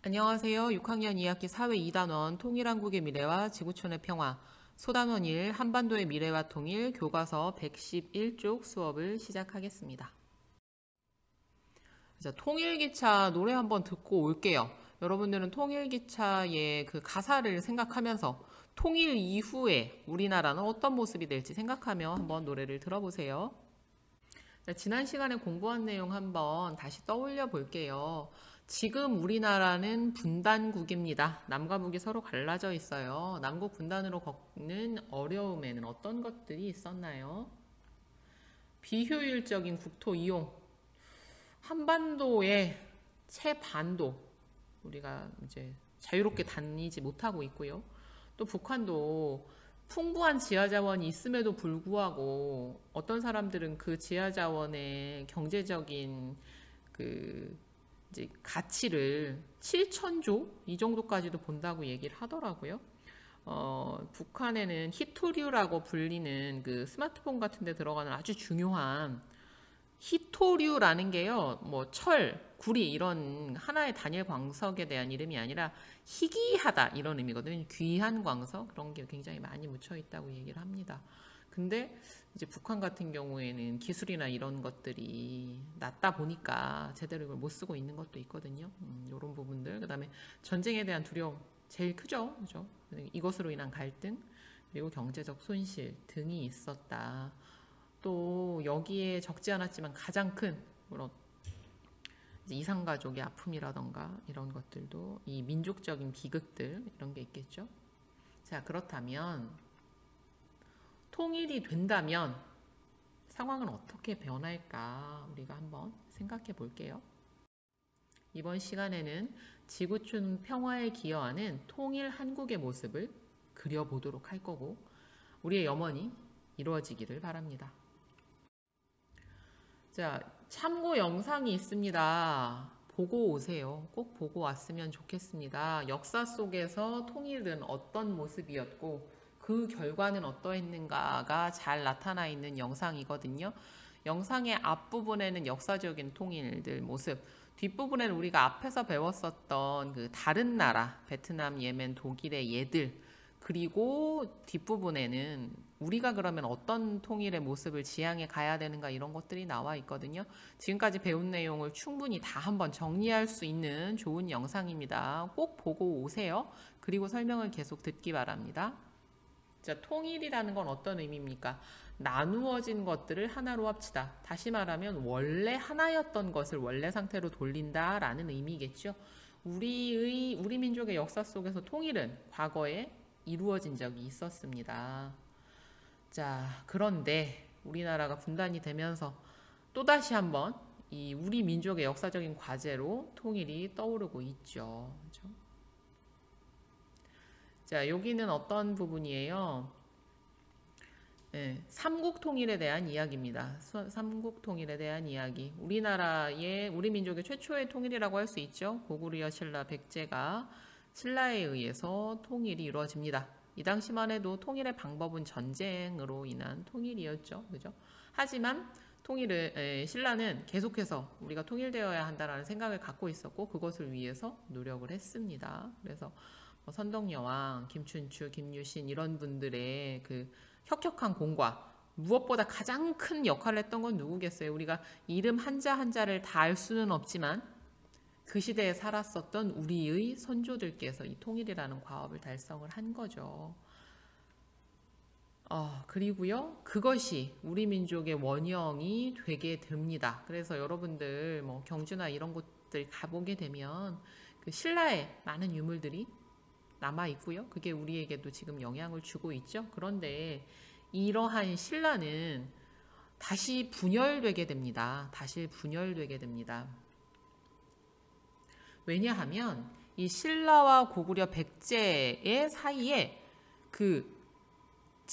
안녕하세요. 6학년 2학기 사회 2단원 통일한국의 미래와 지구촌의 평화 소단원 1 한반도의 미래와 통일 교과서 111쪽 수업을 시작하겠습니다. 자, 통일기차 노래 한번 듣고 올게요. 여러분들은 통일기차의 그 가사를 생각하면서 통일 이후에 우리나라는 어떤 모습이 될지 생각하며 한번 노래를 들어보세요. 자, 지난 시간에 공부한 내용 한번 다시 떠올려 볼게요. 지금 우리나라는 분단국입니다. 남과 북이 서로 갈라져 있어요. 남북 분단으로 겪는 어려움에는 어떤 것들이 있었나요? 비효율적인 국토 이용, 한반도의 채반도 우리가 이제 자유롭게 다니지 못하고 있고요. 또 북한도 풍부한 지하자원이 있음에도 불구하고 어떤 사람들은 그 지하자원의 경제적인 그 이제 가치를 7천조 이 정도까지도 본다고 얘기를 하더라고요. 북한에는 히토류라고 불리는 그 스마트폰 같은 데 들어가는 아주 중요한 히토류라는 게요, 뭐 철, 구리 이런 하나의 단일 광석에 대한 이름이 아니라 희귀하다 이런 의미거든요. 귀한 광석 그런 게 굉장히 많이 묻혀 있다고 얘기를 합니다. 근데 이제 북한 같은 경우에는 기술이나 이런 것들이 낮다 보니까 제대로 이걸 못 쓰고 있는 것도 있거든요. 이런 부분들. 그다음에 전쟁에 대한 두려움 제일 크죠, 그죠? 이것으로 인한 갈등 그리고 경제적 손실 등이 있었다. 또 여기에 적지 않았지만 가장 큰 그런 이산가족의 아픔이라던가 이런 것들도 이 민족적인 비극들 이런 게 있겠죠. 자, 그렇다면 통일이 된다면 상황은 어떻게 변할까 우리가 한번 생각해 볼게요. 이번 시간에는 지구촌 평화에 기여하는 통일 한국의 모습을 그려보도록 할 거고 우리의 염원이 이루어지기를 바랍니다. 자, 참고 영상이 있습니다. 보고 오세요. 꼭 보고 왔으면 좋겠습니다. 역사 속에서 통일은 어떤 모습이었고 그 결과는 어떠했는가가 잘 나타나 있는 영상이거든요. 영상의 앞부분에는 역사적인 통일들 모습, 뒷부분에는 우리가 앞에서 배웠었던 그 다른 나라, 베트남, 예멘, 독일의 예들, 그리고 뒷부분에는 우리가 그러면 어떤 통일의 모습을 지향해 가야 되는가 이런 것들이 나와 있거든요. 지금까지 배운 내용을 충분히 다 한번 정리할 수 있는 좋은 영상입니다. 꼭 보고 오세요. 그리고 설명을 계속 듣기 바랍니다. 자, 통일이라는 건 어떤 의미입니까? 나누어진 것들을 하나로 합치다. 다시 말하면 원래 하나였던 것을 원래 상태로 돌린다라는 의미겠죠. 우리 민족의 역사 속에서 통일은 과거에 이루어진 적이 있었습니다. 자, 그런데 우리나라가 분단이 되면서 또다시 한번 이 우리 민족의 역사적인 과제로 통일이 떠오르고 있죠. 그렇죠? 자, 여기는 어떤 부분이에요? 네, 삼국 통일에 대한 이야기입니다. 삼국 통일에 대한 이야기. 우리 민족의 최초의 통일이라고 할 수 있죠. 고구려 신라 백제가 신라에 의해서 통일이 이루어집니다. 이 당시만 해도 통일의 방법은 전쟁으로 인한 통일이었죠. 그죠? 하지만 신라는 계속해서 우리가 통일되어야 한다는 생각을 갖고 있었고 그것을 위해서 노력을 했습니다. 그래서 선덕여왕, 김춘추, 김유신 이런 분들의 그 혁혁한 공과 무엇보다 가장 큰 역할을 했던 건 누구겠어요? 우리가 이름 한자 한자를 다 알 수는 없지만 그 시대에 살았었던 우리의 선조들께서 이 통일이라는 과업을 달성을 한 거죠. 그리고요, 그것이 우리 민족의 원형이 되게 됩니다. 그래서 여러분들 뭐 경주나 이런 곳들 가보게 되면 그 신라의 많은 유물들이 남아 있고요. 그게 우리에게도 지금 영향을 주고 있죠. 그런데 이러한 신라는 다시 분열되게 됩니다. 왜냐하면 이 신라와 고구려 백제의 사이에 그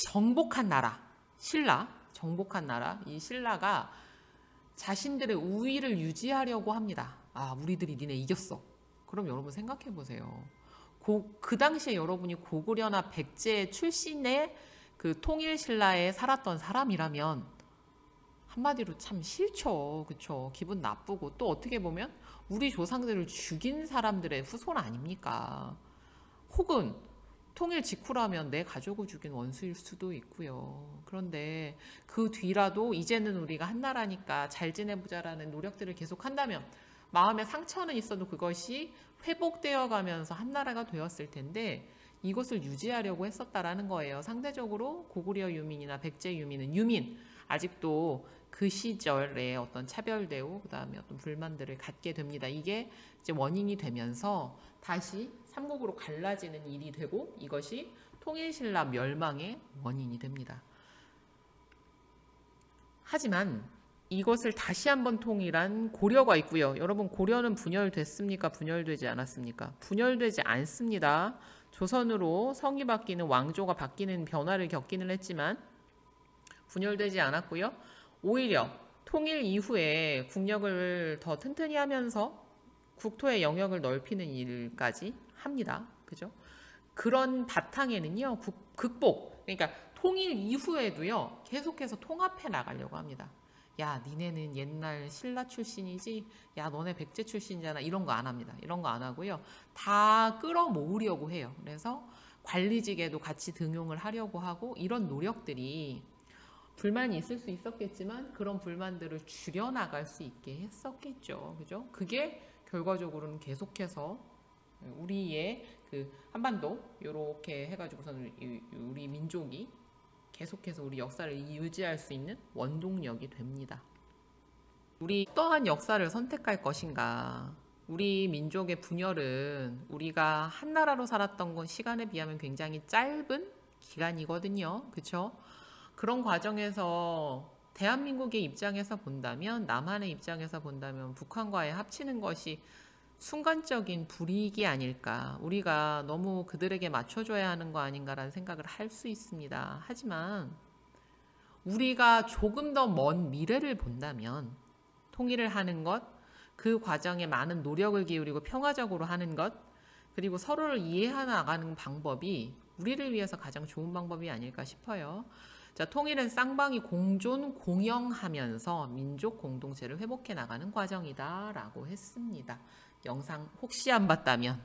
정복한 나라, 이 신라가 자신들의 우위를 유지하려고 합니다. 우리들이 니네 이겼어. 그럼 여러분 생각해 보세요. 그 당시에 여러분이 고구려나 백제 출신의 그 통일 신라에 살았던 사람이라면 한마디로 참 싫죠. 그쵸? 기분 나쁘고 또 어떻게 보면 우리 조상들을 죽인 사람들의 후손 아닙니까? 혹은 통일 직후라면 내 가족을 죽인 원수일 수도 있고요. 그런데 그 뒤라도 이제는 우리가 한나라니까 잘 지내보자라는 노력들을 계속한다면 마음에 상처는 있어도 그것이 회복되어 가면서 한나라가 되었을 텐데 이것을 유지하려고 했었다라는 거예요. 상대적으로 고구려 유민이나 백제 유민은 아직도 그 시절에 어떤 차별대우 그다음에 어떤 불만들을 갖게 됩니다. 이게 이제 원인이 되면서 다시 삼국으로 갈라지는 일이 되고 이것이 통일신라 멸망의 원인이 됩니다. 하지만 이것을 다시 한번 통일한 고려가 있고요. 여러분 고려는 분열됐습니까? 분열되지 않았습니까? 분열되지 않습니다. 조선으로 성이 바뀌는 왕조가 바뀌는 변화를 겪기는 했지만 분열되지 않았고요. 오히려 통일 이후에 국력을 더 튼튼히 하면서 국토의 영역을 넓히는 일까지 합니다. 그죠? 그런 바탕에는요, 그러니까 통일 이후에도요, 계속해서 통합해 나가려고 합니다. 야, 니네는 옛날 신라 출신이지? 야, 너네 백제 출신이잖아. 이런 거 안 합니다. 이런 거 안 하고요. 다 끌어모으려고 해요. 그래서 관리직에도 같이 등용을 하려고 하고 이런 노력들이 불만이 있을 수 있었겠지만 그런 불만들을 줄여나갈 수 있게 했었겠죠. 그죠? 그게 결과적으로는 계속해서 우리의 그 한반도 요렇게 해가지고서는 우리 민족이 계속해서 우리 역사를 유지할 수 있는 원동력이 됩니다. 우리 어떠한 역사를 선택할 것인가? 우리 민족의 분열은 우리가 한나라로 살았던 건 시간에 비하면 굉장히 짧은 기간이거든요. 그렇죠? 그런 과정에서 대한민국의 입장에서 본다면, 남한의 입장에서 본다면 북한과의 합치는 것이 순간적인 불이익이 아닐까. 우리가 너무 그들에게 맞춰줘야 하는 거 아닌가라는 생각을 할 수 있습니다. 하지만 우리가 조금 더 먼 미래를 본다면 통일을 하는 것, 그 과정에 많은 노력을 기울이고 평화적으로 하는 것, 그리고 서로를 이해해 나가는 방법이 우리를 위해서 가장 좋은 방법이 아닐까 싶어요. 자, 통일은 쌍방이 공존, 공영하면서 민족 공동체를 회복해 나가는 과정이다 라고 했습니다. 영상 혹시 안 봤다면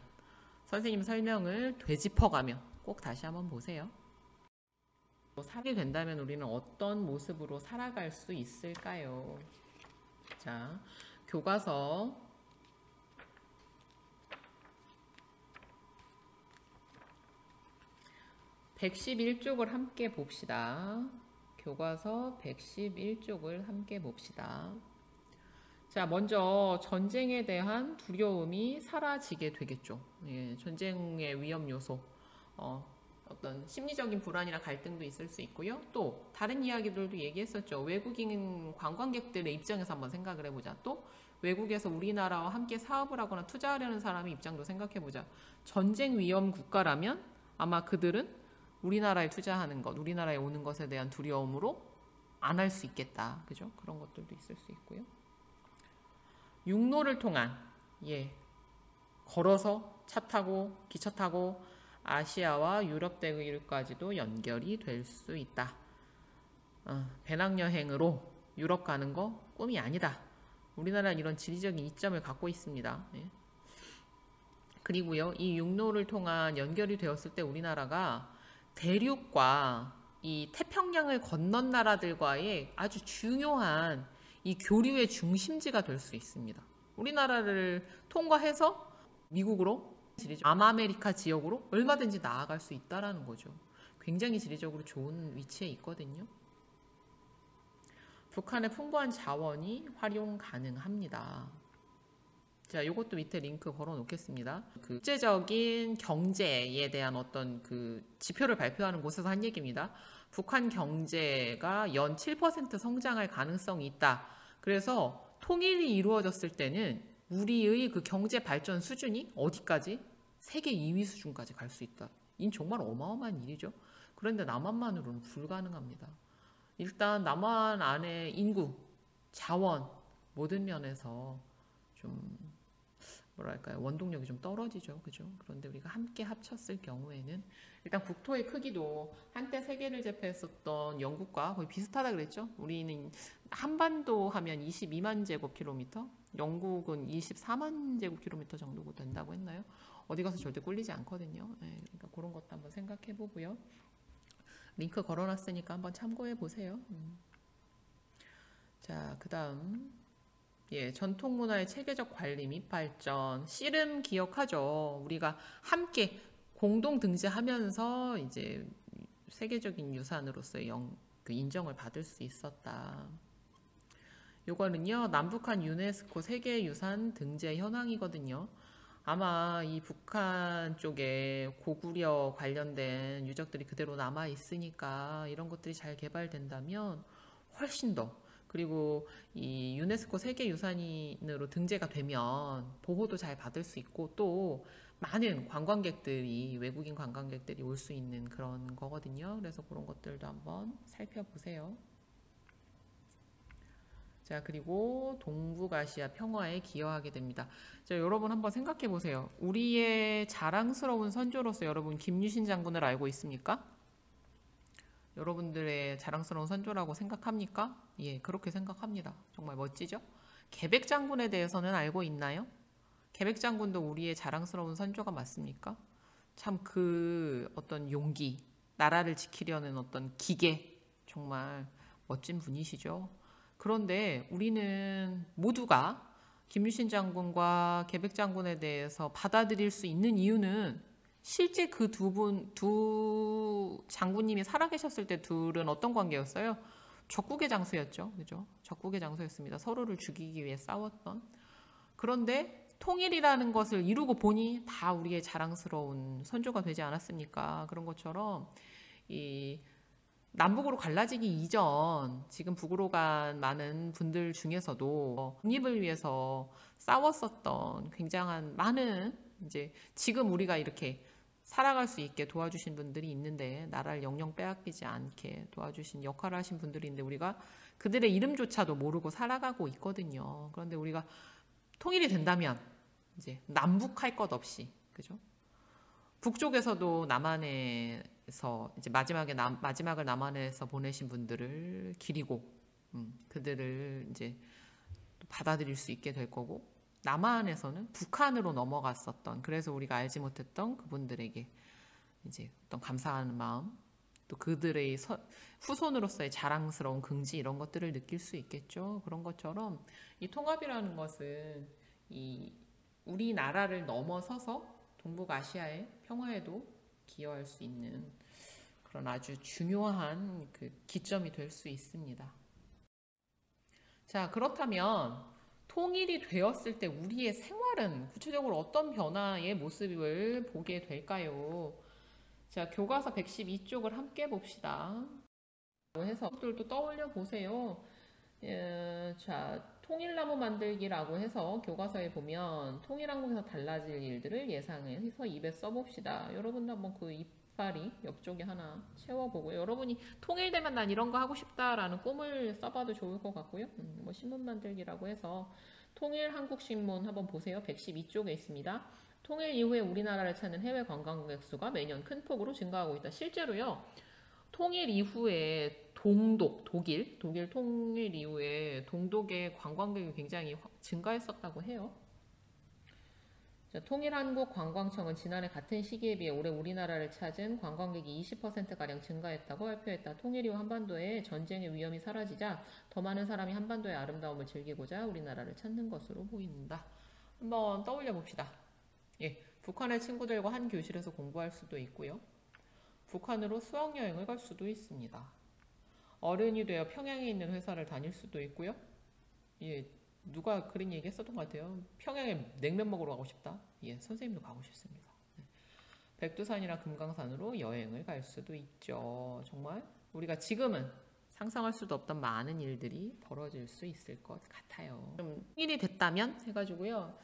선생님 설명을 되짚어가며 꼭 다시 한번 보세요. 살게 된다면 우리는 어떤 모습으로 살아갈 수 있을까요? 자, 교과서 111쪽을 함께 봅시다. 교과서 111쪽을 함께 봅시다. 자, 먼저 전쟁에 대한 두려움이 사라지게 되겠죠. 예, 전쟁의 위험 요소, 어떤 심리적인 불안이나 갈등도 있을 수 있고요. 또 다른 이야기들도 얘기했었죠. 외국인 관광객들의 입장에서 한번 생각을 해보자. 또 외국에서 우리나라와 함께 사업을 하거나 투자하려는 사람의 입장도 생각해보자. 전쟁 위험 국가라면 아마 그들은 우리나라에 투자하는 것, 우리나라에 오는 것에 대한 두려움으로 안 할 수 있겠다. 그죠? 그런 것들도 있을 수 있고요. 육로를 통한, 걸어서 차 타고 기차 타고 아시아와 유럽 대륙까지도 연결이 될 수 있다. 배낭여행으로 유럽 가는 거 꿈이 아니다. 우리나라는 이런 지리적인 이점을 갖고 있습니다. 그리고요, 이 육로를 통한 연결이 되었을 때 우리나라가 대륙과 이 태평양을 건넌 나라들과의 아주 중요한 이 교류의 중심지가 될 수 있습니다. 우리나라를 통과해서 미국으로, 남아메리카 지역으로 얼마든지 나아갈 수 있다는 거죠. 굉장히 지리적으로 좋은 위치에 있거든요. 북한의 풍부한 자원이 활용 가능합니다. 자, 요것도 밑에 링크 걸어 놓겠습니다. 그 국제적인 경제에 대한 어떤 그 지표를 발표하는 곳에서 한 얘기입니다. 북한 경제가 연 7% 성장할 가능성이 있다. 그래서 통일이 이루어졌을 때는 우리의 그 경제 발전 수준이 어디까지? 세계 2위 수준까지 갈 수 있다. 이건 정말 어마어마한 일이죠. 그런데 남한만으로는 불가능합니다. 일단 남한 안에 인구, 자원 모든 면에서 좀 뭐랄까요, 원동력이 좀 떨어지죠. 그죠? 그런데 우리가 함께 합쳤을 경우에는 일단 국토의 크기도 한때 세계를 제패했었던 영국과 거의 비슷하다 그랬죠. 우리는 한반도 하면 22만 제곱킬로미터, 영국은 24만 제곱킬로미터 정도 된다고 했나요? 어디 가서 절대 꿀리지 않거든요. 네, 그러니까 그런 것도 한번 생각해 보고요. 링크 걸어놨으니까 한번 참고해 보세요. 자, 그 다음. 예, 전통 문화의 체계적 관리 및 발전. 씨름 기억하죠? 우리가 함께 공동 등재하면서 이제 세계적인 유산으로서의 그 인정을 받을 수 있었다. 요거는요, 남북한 유네스코 세계유산 등재 현황이거든요. 아마 이 북한 쪽에 고구려 관련된 유적들이 그대로 남아 있으니까 이런 것들이 잘 개발된다면 훨씬 더, 그리고 이 유네스코 세계유산으로 등재가 되면 보호도 잘 받을 수 있고 또 많은 관광객들이, 외국인 관광객들이 올 수 있는 그런 거거든요. 그래서 그런 것들도 한번 살펴보세요. 자, 그리고 동북아시아 평화에 기여하게 됩니다. 자, 여러분 한번 생각해 보세요. 우리의 자랑스러운 선조로서 여러분 김유신 장군을 알고 있습니까? 여러분들의 자랑스러운 선조라고 생각합니까? 예, 그렇게 생각합니다. 정말 멋지죠? 계백 장군에 대해서는 알고 있나요? 계백 장군도 우리의 자랑스러운 선조가 맞습니까? 참 그 어떤 용기, 나라를 지키려는 어떤 기계, 정말 멋진 분이시죠? 그런데 우리는 모두가 김유신 장군과 계백 장군에 대해서 받아들일 수 있는 이유는 실제 그 두 장군님이 살아계셨을 때 둘은 어떤 관계였어요? 적국의 장수였죠. 그죠? 적국의 장수였습니다. 서로를 죽이기 위해 싸웠던. 그런데 통일이라는 것을 이루고 보니 다 우리의 자랑스러운 선조가 되지 않았습니까? 그런 것처럼 이 남북으로 갈라지기 이전 지금 북으로 간 많은 분들 중에서도 독립을 위해서 싸웠었던 굉장한 많은 이제 지금 우리가 이렇게 살아갈 수 있게 도와주신 분들이 있는데 나라를 영영 빼앗기지 않게 도와주신 역할을 하신 분들이 있는데 우리가 그들의 이름조차도 모르고 살아가고 있거든요. 그런데 우리가 통일이 된다면 이제 남북할 것 없이 그죠? 북쪽에서도 남한에서 이제 마지막을 남한에서 보내신 분들을 기리고 그들을 이제 받아들일 수 있게 될 거고 남한에서는 북한으로 넘어갔었던 그래서 우리가 알지 못했던 그분들에게 이제 어떤 감사하는 마음 또 그들의 후손으로서의 자랑스러운 긍지 이런 것들을 느낄 수 있겠죠. 그런 것처럼 이 통합이라는 것은 이 우리나라를 넘어서서 동북아시아의 평화에도 기여할 수 있는 그런 아주 중요한 그 기점이 될 수 있습니다. 자, 그렇다면 통일이 되었을 때 우리의 생활은 구체적으로 어떤 변화의 모습을 보게 될까요? 자, 교과서 112쪽을 함께 봅시다. 해서 것들도 떠올려 보세요. 자, 통일나무 만들기라고 해서 교과서에 보면 통일항공에서 달라질 일들을 예상해서 입에 써봅시다. 여러분도 한번 그 이파리 옆쪽에 하나 채워보고요. 여러분이 통일되면 난 이런 거 하고 싶다라는 꿈을 써봐도 좋을 것 같고요. 뭐 신문 만들기라고 해서 통일한국신문 한번 보세요. 112쪽에 있습니다. 통일 이후에 우리나라를 찾는 해외 관광객 수가 매년 큰 폭으로 증가하고 있다. 실제로요. 통일 이후에 독일 통일 이후에 동독의 관광객이 굉장히 증가했었다고 해요. 자, 통일한국관광청은 지난해 같은 시기에 비해 올해 우리나라를 찾은 관광객이 20%가량 증가했다고 발표했다. 통일 이후 한반도에 전쟁의 위험이 사라지자 더 많은 사람이 한반도의 아름다움을 즐기고자 우리나라를 찾는 것으로 보인다. 한번 떠올려 봅시다. 예, 북한의 친구들과 한 교실에서 공부할 수도 있고요. 북한으로 수학여행을 갈 수도 있습니다. 어른이 되어 평양에 있는 회사를 다닐 수도 있고요. 예, 누가 그런 얘기 했었던 것 같아요. 평양에 냉면 먹으러 가고 싶다. 예, 선생님도 가고 싶습니다. 네. 백두산이나 금강산으로 여행을 갈 수도 있죠. 정말 우리가 지금은 상상할 수도 없던 많은 일들이 벌어질 수 있을 것 같아요. 좀 일이 됐다면 해가지고요.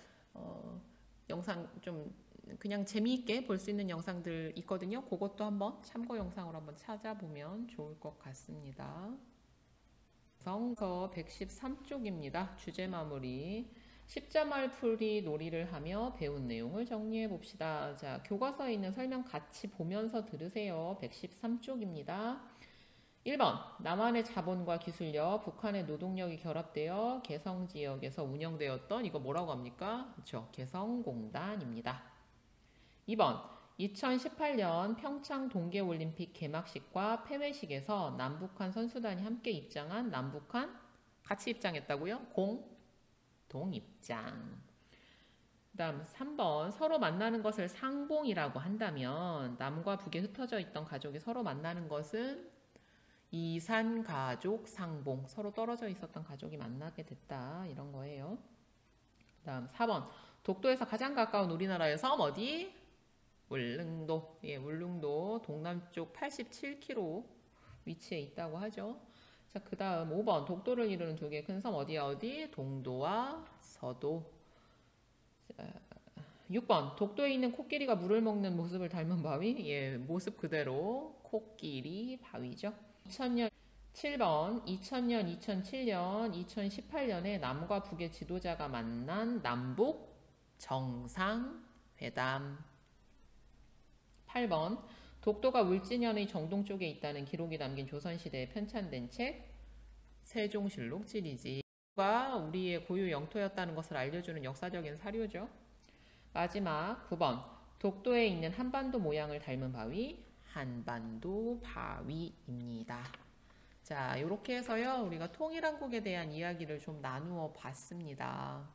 영상 좀 그냥 재미있게 볼 수 있는 영상들 있거든요. 그것도 한번 참고 영상으로 한번 찾아보면 좋을 것 같습니다. 성서 113쪽입니다. 주제 마무리. 십자말 풀이 놀이를 하며 배운 내용을 정리해 봅시다. 자, 교과서에 있는 설명 같이 보면서 들으세요. 113쪽입니다. 1번 남한의 자본과 기술력, 북한의 노동력이 결합되어 개성지역에서 운영되었던 이거 뭐라고 합니까? 그렇죠. 개성공단입니다. 2번 2018년 평창 동계올림픽 개막식과 폐회식에서 남북한 선수단이 함께 입장한 남북한 같이 입장했다고요? 공동 입장. 그 다음 3번 서로 만나는 것을 상봉이라고 한다면 남과 북에 흩어져 있던 가족이 서로 만나는 것은 이산가족 상봉, 서로 떨어져 있었던 가족이 만나게 됐다 이런 거예요. 그 다음 4번 독도에서 가장 가까운 우리나라의 섬 어디? 울릉도. 예, 울릉도 동남쪽 87km 위치에 있다고 하죠. 자, 그 다음 5번 독도를 이루는 두 개 큰 섬 어디야 어디? 동도와 서도. 자, 6번 독도에 있는 코끼리가 물을 먹는 모습을 닮은 바위. 예, 모습 그대로 코끼리 바위죠. 2000년 7번 2000년, 2007년, 2018년에 남과 북의 지도자가 만난 남북 정상회담. 8번 독도가 울진현의 정동 쪽에 있다는 기록이 담긴 조선시대에 편찬된 책 세종실록 찌리지. 가 우리의 고유 영토였다는 것을 알려주는 역사적인 사료죠. 마지막 9번 독도에 있는 한반도 모양을 닮은 바위 한반도 바위입니다. 자, 이렇게 해서요 우리가 통일한국에 대한 이야기를 좀 나누어 봤습니다.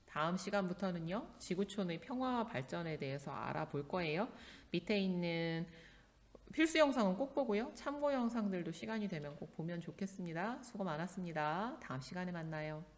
다음 시간부터는요 지구촌의 평화와 발전에 대해서 알아볼 거예요. 밑에 있는 필수 영상은 꼭 보고요. 참고 영상들도 시간이 되면 꼭 보면 좋겠습니다. 수고 많았습니다. 다음 시간에 만나요.